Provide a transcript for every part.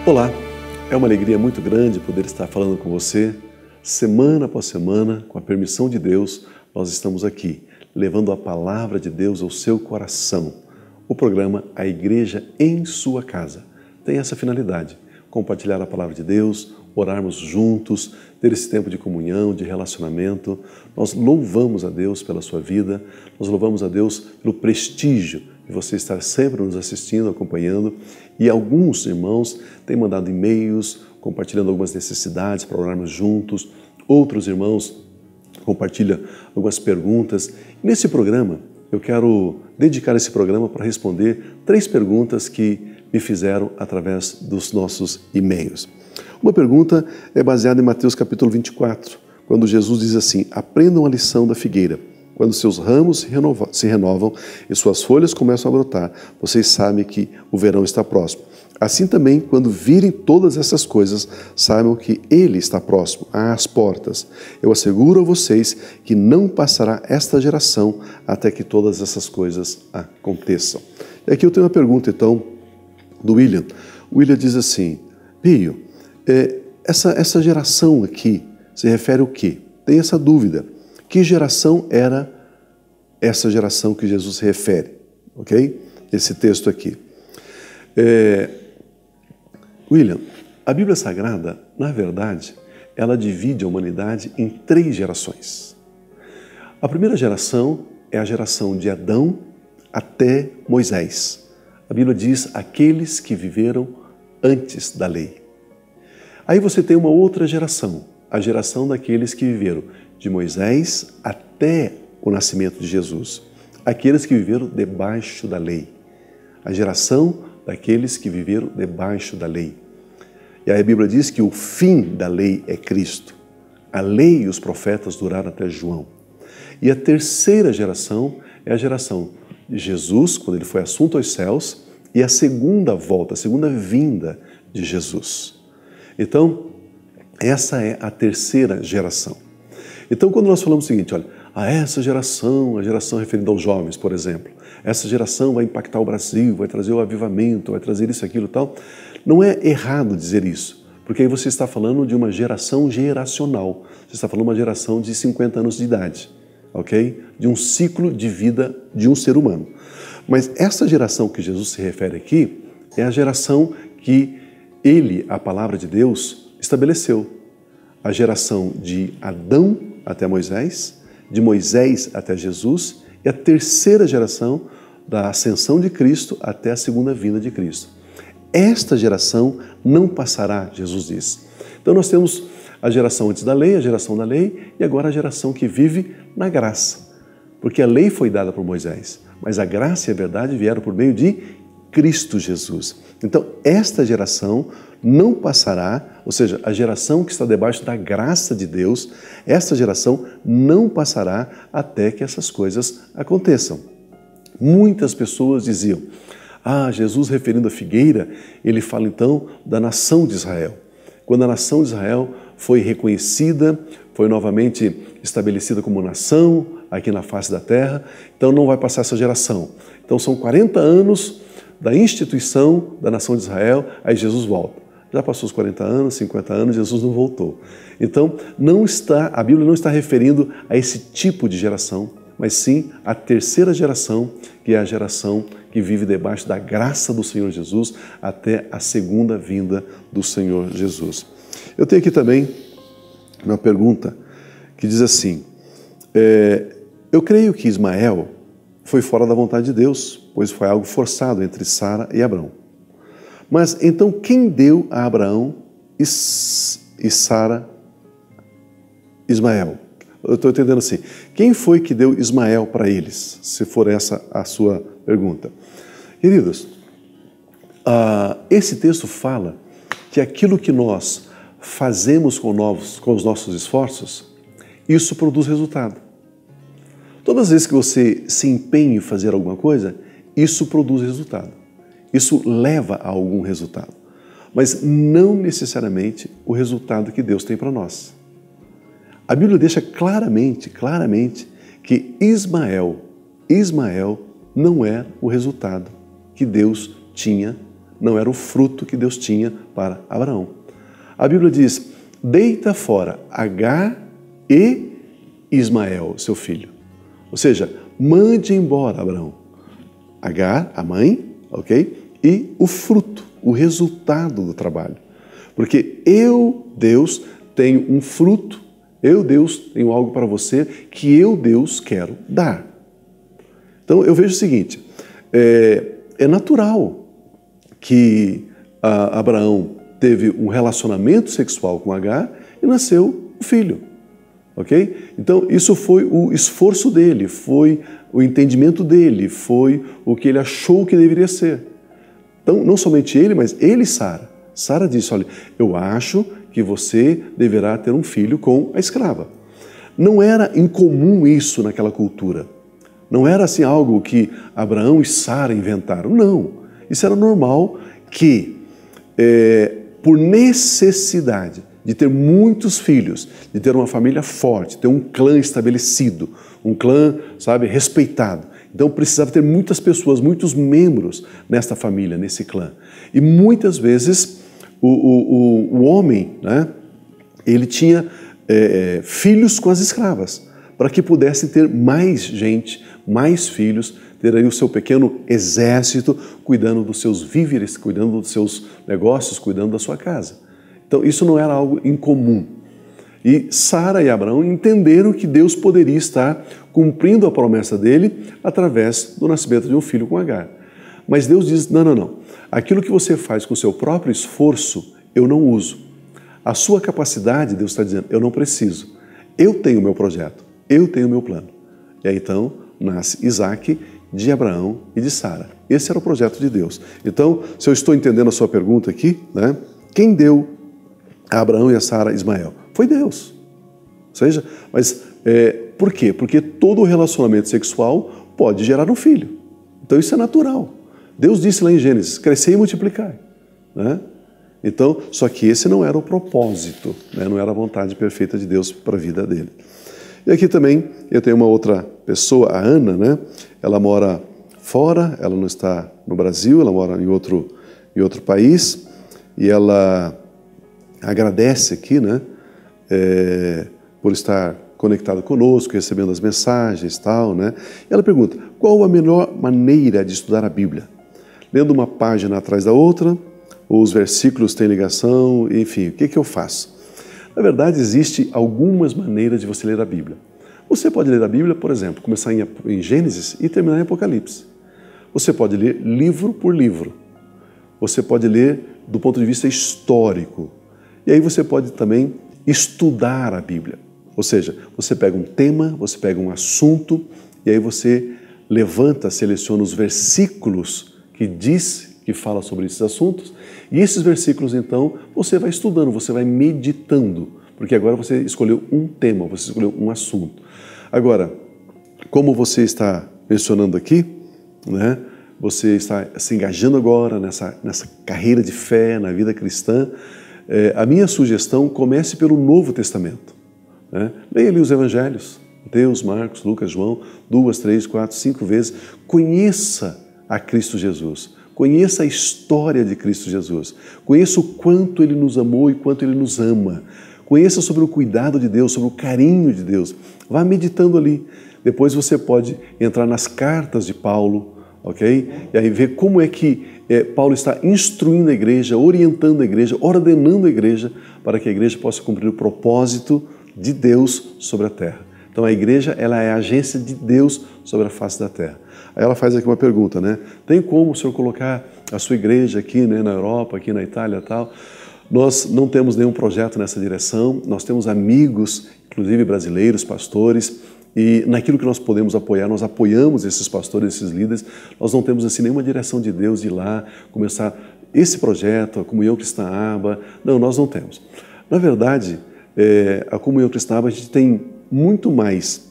Olá, é uma alegria muito grande poder estar falando com você. Semana após semana, com a permissão de Deus, nós estamos aqui, levando a palavra de Deus ao seu coração. O programa A Igreja em Sua Casa tem essa finalidade: compartilhar a palavra de Deus, orarmos juntos, ter esse tempo de comunhão, de relacionamento. Nós louvamos a Deus pela sua vida, nós louvamos a Deus pelo prestígio de você estar sempre nos assistindo, acompanhando. E alguns irmãos têm mandado e-mails, compartilhando algumas necessidades para orarmos juntos. Outros irmãos compartilham algumas perguntas. Nesse programa, eu quero dedicar esse programa para responder 3 perguntas que me fizeram através dos nossos e-mails. Uma pergunta é baseada em Mateus capítulo 24, quando Jesus diz assim: aprendam a lição da figueira. Quando seus ramos se renovam e suas folhas começam a brotar, vocês sabem que o verão está próximo. Assim também, quando virem todas essas coisas, saibam que Ele está próximo, às portas. Eu asseguro a vocês que não passará esta geração até que todas essas coisas aconteçam. E aqui eu tenho uma pergunta, então, do William. O William diz assim: Pio, essa geração aqui se refere ao quê? Tem essa dúvida. Que geração era essa geração que Jesus se refere? Ok? Esse texto aqui. William, a Bíblia Sagrada, na verdade, ela divide a humanidade em 3 gerações. A primeira geração é a geração de Adão até Moisés. A Bíblia diz aqueles que viveram antes da lei. Aí você tem uma outra geração, a geração daqueles que viveram de Moisés até o nascimento de Jesus, aqueles que viveram debaixo da lei, a geração daqueles que viveram debaixo da lei. E aí a Bíblia diz que o fim da lei é Cristo. A lei e os profetas duraram até João. E a terceira geração é a geração de Jesus, quando ele foi assunto aos céus, e a segunda volta, a segunda vinda de Jesus. Então, essa é a terceira geração. Então, quando nós falamos o seguinte, olha, essa geração, a geração referida aos jovens, por exemplo, essa geração vai impactar o Brasil, vai trazer o avivamento, vai trazer isso, aquilo e tal, não é errado dizer isso, porque aí você está falando de uma geração geracional, você está falando de uma geração de 50 anos de idade, ok? De um ciclo de vida de um ser humano. Mas essa geração que Jesus se refere aqui é a geração que ele, a palavra de Deus, estabeleceu. A geração de Adão até Moisés, de Moisés até Jesus, e a terceira geração da ascensão de Cristo até a segunda vinda de Cristo. Esta geração não passará, Jesus diz. Então nós temos a geração antes da lei, a geração da lei, e agora a geração que vive na graça. Porque a lei foi dada por Moisés, mas a graça e a verdade vieram por meio de Cristo Jesus. Então esta geração não passará, ou seja, a geração que está debaixo da graça de Deus, esta geração não passará até que essas coisas aconteçam. Muitas pessoas diziam, Jesus referindo a figueira, ele fala então da nação de Israel. Quando a nação de Israel foi reconhecida, foi novamente estabelecida como nação aqui na face da terra, então não vai passar essa geração. Então são 40 anos da instituição da nação de Israel, aí Jesus volta. Já passou os 40 anos, 50 anos, Jesus não voltou. Então, a Bíblia não está referindo a esse tipo de geração, mas sim a terceira geração, que é a geração que vive debaixo da graça do Senhor Jesus até a segunda vinda do Senhor Jesus. Eu tenho aqui também uma pergunta que diz assim, eu creio que Ismael foi fora da vontade de Deus, pois foi algo forçado entre Sara e Abrão. Mas então quem deu a Abraão e Sara Ismael? Eu estou entendendo assim, quem foi que deu Ismael para eles, se for essa a sua pergunta? Queridos, esse texto fala que aquilo que nós fazemos com os nossos esforços, isso produz resultado. Todas as vezes que você se empenha em fazer alguma coisa, isso produz resultado. Isso leva a algum resultado. Mas não necessariamente o resultado que Deus tem para nós. A Bíblia deixa claramente que Ismael não é o resultado que Deus tinha, não era o fruto que Deus tinha para Abraão. A Bíblia diz, deita fora Agar e Ismael, seu filho. Ou seja, mande embora Abraão. Agar, a mãe, ok? E o fruto, o resultado do trabalho. Porque eu, Deus, tenho um fruto, eu, Deus, tenho algo para você que eu, Deus, quero dar. Então, eu vejo o seguinte, é natural que Abraão teve um relacionamento sexual com Agar e nasceu um filho, ok? Então, isso foi o esforço dele, foi o entendimento dele, foi o que ele achou que deveria ser. Então, não somente ele, mas ele e Sara. Sara disse, olha, eu acho que você deverá ter um filho com a escrava. Não era incomum isso naquela cultura. Não era assim algo que Abraão e Sara inventaram. Não. Isso era normal que, por necessidade de ter muitos filhos, de ter uma família forte, ter um clã estabelecido, um clã, sabe, respeitado. Então precisava ter muitas pessoas, muitos membros nesta família, nesse clã. E muitas vezes o homem, né, ele tinha filhos com as escravas, para que pudesse ter mais gente, mais filhos, ter aí o seu pequeno exército, cuidando dos seus víveres, cuidando dos seus negócios, cuidando da sua casa. Então isso não era algo incomum. E Sara e Abraão entenderam que Deus poderia estar cumprindo a promessa dele através do nascimento de um filho com Agar. Mas Deus diz, não, não, não. Aquilo que você faz com o seu próprio esforço, eu não uso. A sua capacidade, Deus está dizendo, eu não preciso. Eu tenho o meu projeto, eu tenho o meu plano. E aí então nasce Isaac de Abraão e de Sara. Esse era o projeto de Deus. Então, se eu estou entendendo a sua pergunta aqui, né, quem deu a Abraão e a Sara Ismael? Foi Deus. Ou seja, mas por quê? Porque todo relacionamento sexual pode gerar um filho. Então isso é natural. Deus disse lá em Gênesis, crescei e multiplicai. Né? Então, só que esse não era o propósito, né? Não era a vontade perfeita de Deus para a vida dele. E aqui também eu tenho uma outra pessoa, a Ana, né? Ela mora fora, ela não está no Brasil, ela mora em outro país, e ela agradece aqui, né? Por estar conectada conosco, recebendo as mensagens e tal, né? E ela pergunta, qual a melhor maneira de estudar a Bíblia? Lendo uma página atrás da outra, ou os versículos têm ligação, enfim, o que eu faço? Na verdade, existem algumas maneiras de você ler a Bíblia. Você pode ler a Bíblia, por exemplo, começar em Gênesis e terminar em Apocalipse. Você pode ler livro por livro. Você pode ler do ponto de vista histórico. E aí você pode também estudar a Bíblia. Ou seja, você pega um tema, você pega um assunto, e aí você levanta, seleciona os versículos que fala sobre esses assuntos, e esses versículos, então, você vai estudando, você vai meditando, porque agora você escolheu um tema, você escolheu um assunto. Agora, como você está mencionando aqui, né, você está se engajando agora nessa carreira de fé, na vida cristã, a minha sugestão, comece pelo Novo Testamento. Né? Leia ali os Evangelhos, Mateus, Marcos, Lucas, João, 2, 3, 4, 5 vezes. Conheça a Cristo Jesus. Conheça a história de Cristo Jesus. Conheça o quanto Ele nos amou e quanto Ele nos ama. Conheça sobre o cuidado de Deus, sobre o carinho de Deus. Vá meditando ali. Depois você pode entrar nas cartas de Paulo, ok? E aí ver como é que Paulo está instruindo a igreja, orientando a igreja, ordenando a igreja para que a igreja possa cumprir o propósito de Deus sobre a terra. Então a igreja, ela é a agência de Deus sobre a face da terra. Aí ela faz aqui uma pergunta, né? Tem como o senhor colocar a sua igreja aqui, né, na Europa, aqui na Itália e tal? Nós não temos nenhum projeto nessa direção, nós temos amigos, inclusive brasileiros, pastores, e naquilo que nós podemos apoiar, nós apoiamos esses pastores, esses líderes. Nós não temos assim nenhuma direção de Deus de ir lá começar esse projeto, a Comunhão Cristã Aba. Não, nós não temos. Na verdade, a Comunhão Cristã Aba, a gente tem muito mais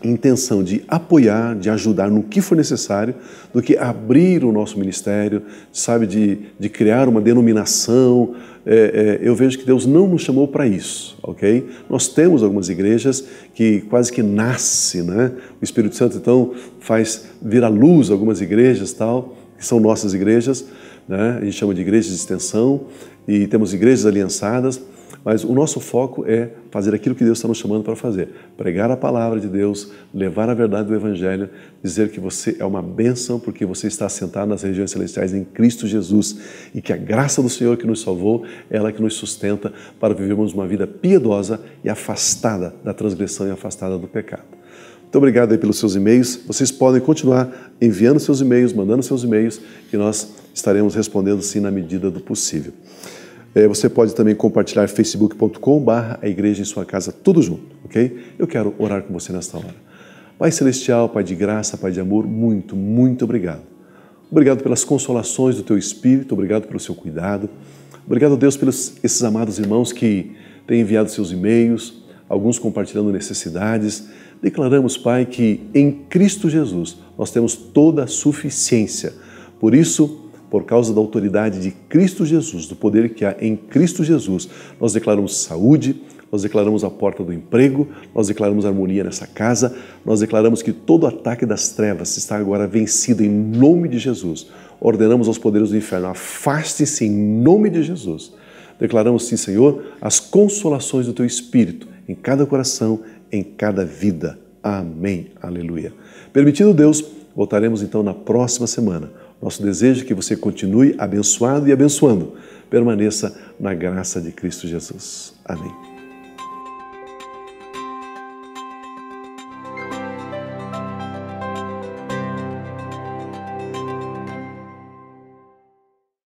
intenção de apoiar, de ajudar no que for necessário, do que abrir o nosso ministério, sabe, de criar uma denominação. Eu vejo que Deus não nos chamou para isso, ok? Nós temos algumas igrejas que quase que nasce, né? O Espírito Santo, então, faz vir à luz algumas igrejas, tal, que são nossas igrejas, né? A gente chama de igrejas de extensão, e temos igrejas aliançadas, mas o nosso foco é fazer aquilo que Deus está nos chamando para fazer. Pregar a palavra de Deus, levar a verdade do Evangelho, dizer que você é uma bênção porque você está assentado nas regiões celestiais em Cristo Jesus e que a graça do Senhor que nos salvou, ela que nos sustenta para vivermos uma vida piedosa e afastada da transgressão e afastada do pecado. Muito obrigado aí pelos seus e-mails. Vocês podem continuar enviando seus e-mails, mandando seus e-mails, que nós estaremos respondendo sim na medida do possível. Você pode também compartilhar facebook.com/a igreja em sua casa, tudo junto, ok? Eu quero orar com você nesta hora. Pai Celestial, Pai de graça, Pai de amor, muito, muito obrigado. Obrigado pelas consolações do Teu Espírito, obrigado pelo Seu cuidado. Obrigado, Deus, pelos esses amados irmãos que têm enviado seus e-mails, alguns compartilhando necessidades. Declaramos, Pai, que em Cristo Jesus nós temos toda a suficiência. Por isso, por causa da autoridade de Cristo Jesus, do poder que há em Cristo Jesus, nós declaramos saúde, nós declaramos a porta do emprego, nós declaramos harmonia nessa casa, nós declaramos que todo ataque das trevas está agora vencido em nome de Jesus. Ordenamos aos poderes do inferno, afaste-se em nome de Jesus. Declaramos, sim, Senhor, as consolações do Teu Espírito em cada coração, em cada vida. Amém. Aleluia. Permitindo Deus, voltaremos então na próxima semana. Nosso desejo é que você continue abençoado e abençoando. Permaneça na graça de Cristo Jesus. Amém.